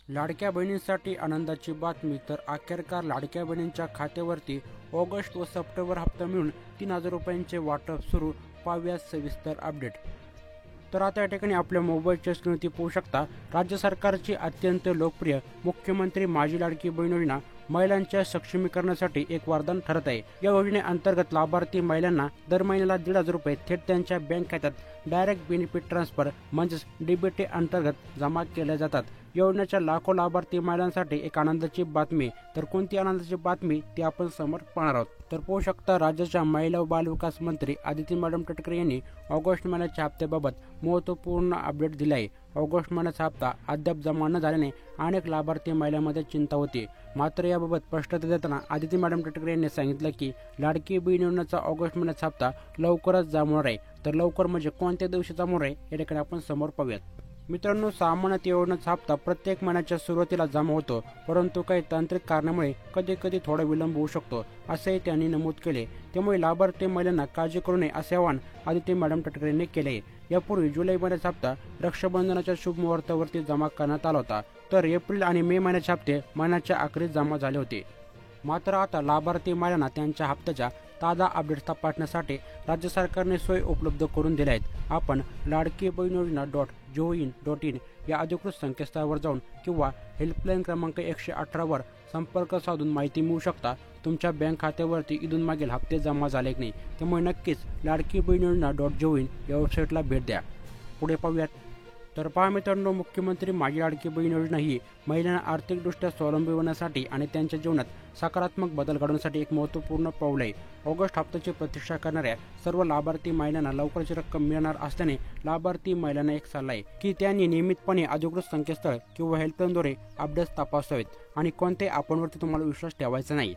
लाडक्या बहिणींसाठी आनंदाची बातमी। तर अखेरकार लाडक्या बहिणींच्या खात्यावरती ऑगस्ट व सप्टेंबर हप्ता मिळून 3,000 रुपयांचे वाटप सुरू। पाहूया सविस्तर अपडेट। तर आता या ठिकाणी आपल्या मोबाईलच्या स्क्रीनवरती पाहू शकता, राज्य सरकारची अत्यंत लोकप्रिय मुख्यमंत्री माझी लाडकी बहीण योजना महिलांच्या सक्षमीकरणासाठी एक वरदान ठरत आहे। या योजनेअंतर्गत लाभार्थी महिलांना दर महिन्याला 1,500 रुपये थेट त्यांच्या बँक खात्यात डायरेक्ट बेनिफिट ट्रान्सफर म्हणजेच डीबीटी अंतर्गत जमा केल्या जातात। योजनेच्या लाखो लाभार्थी महिलांसाठी एक आनंदाची बातमी। तर कोणती आनंदाची बातमी ती आपण समोर पाहणार आहोत। तर पाहू शकता, राज्याच्या महिला व बालविकास मंत्री आदिती मॅडम तटकरे यांनी ऑगस्ट महिन्याच्या हप्त्याबाबत महत्त्वपूर्ण अपडेट दिले आहे। ऑगस्ट महिन्याचा हप्ता अद्याप जमा न झाल्याने अनेक लाभार्थी महिलांमध्ये चिंता होती। मात्र याबाबत स्पष्टता देताना आदिती मॅडम तटकरे यांनी सांगितलं की लाडकी बहीण योजनेचा ऑगस्ट महिन्याचा हप्ता लवकरच जमा होणार आहे। तर लवकर म्हणजे कोणत्या दिवशी जमा होणार आहे या ठिकाणी आपण समोर पाहूयात। मित्रांनो, सामान्यत योजनेचा हप्ता प्रत्येक महिन्याच्या सुरुवातीला जमा होतो, परंतु काही तांत्रिक कारणामुळे कधी कधी थोडा विलंब होऊ शकतो, असेही त्यांनी नमूद केले। त्यामुळे लाभार्थी महिलांना काळजी करू नये असे आवाहन आदिती मॅडम तटकरे यांनी केले। यापूर्वी जुलै महिन्याचा हप्ता रक्षाबंधनाच्या शुभ मुहूर्तावरती जमा करण्यात आला होता, तर एप्रिल आणि मे महिन्याचे हप्ते महिन्याच्या अखेरीस जमा झाले होते। मात्र आता लाभार्थी महिलांना त्यांच्या हप्त्याच्या ताजा अपडेट्स तपासण्यासाठी राज्य सरकारने सोय उपलब्ध करून दिल्या आहेत। आपण लाडकी बहीण योजना .gov.in या अधिकृत संकेतस्थळावर जाऊन किंवा हेल्पलाईन क्रमांक 118 वर संपर्क साधून माहिती मिळवू शकता। तुमच्या बँक खात्यावरती इथून मागील हप्ते जमा झाले की नाही, त्यामुळे नक्कीच लाडकी बहीण योजना .gov.in या वेबसाईटला भेट द्या। पुढे पाहूयात। तर पहा मित्रांनो, मुख्यमंत्री माझी लाडकी बहीण योजना ही महिलांना आर्थिकदृष्ट्या स्वावलंबी होण्यासाठी आणि त्यांच्या जीवनात सकारात्मक बदल घडवण्यासाठी एक महत्त्वपूर्ण पाऊल आहे। ऑगस्ट हप्त्याची प्रतीक्षा करणाऱ्या सर्व लाभार्थी महिलांना लवकरची रक्कम मिळणार असल्याने लाभार्थी महिलांना एक सल्ला आहे की त्यांनी नियमितपणे अधिकृत संकेतस्थळ किंवा हेल्पलाईनद्वारे अपडेट्स तपासावेत आणि कोणत्याही ॲपवरती तुम्हाला विश्वास ठेवायचा नाही।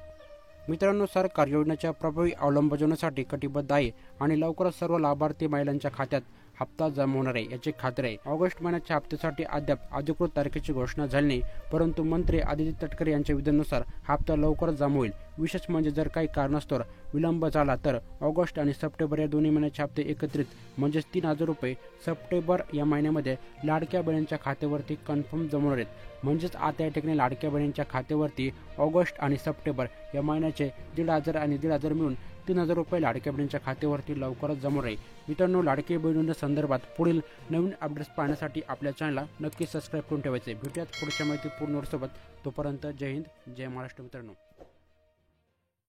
मित्रांनो, सरकार योजनेच्या प्रभावी अंमलबजावणीसाठी कटिबद्ध आहे आणि लवकरच सर्व लाभार्थी महिलांच्या खात्यात हप्ता जमा होणार आहे याची खात्री आहे। ऑगस्ट महिन्याच्या हप्त्यासाठी अद्याप अधिकृत तारखेची घोषणा झाली नाही, परंतु मंत्री आदिती तटकरे यांच्या विधानानुसार हप्ता लवकरच जमा होईल। विशेष म्हणजे जर काही कारणास्तव विलंब झाला तर ऑगस्ट आणि सप्टेंबर या दोन्ही महिन्याचे हप्ते एकत्रित म्हणजेच 3,000 रुपये सप्टेंबर या महिन्यामध्ये लाडक्या बहिणींच्या खात्यावरती कन्फर्म जमा होणार आहेत। म्हणजेच आता या ठिकाणी लाडक्या बहिणींच्या खात्यावरती ऑगस्ट आणि सप्टेंबर या महिन्याचे 1,500 आणि 1,500 मिळून 3,000 रुपये लाडक्या बहिणींच्या खात्यावरती लवकरच जमा राहील। मित्रांनो, लाडकी बहिणींच्या संदर्भात पुढील नवीन अपडेट्स पाहण्यासाठी आपल्या चॅनलला नक्की सबस्क्राईब करून ठेवायचे। भेटूयात पुढच्या माहितीपूर्ण सोबत। तोपर्यंत जय हिंद, जय महाराष्ट्र मित्रांनो।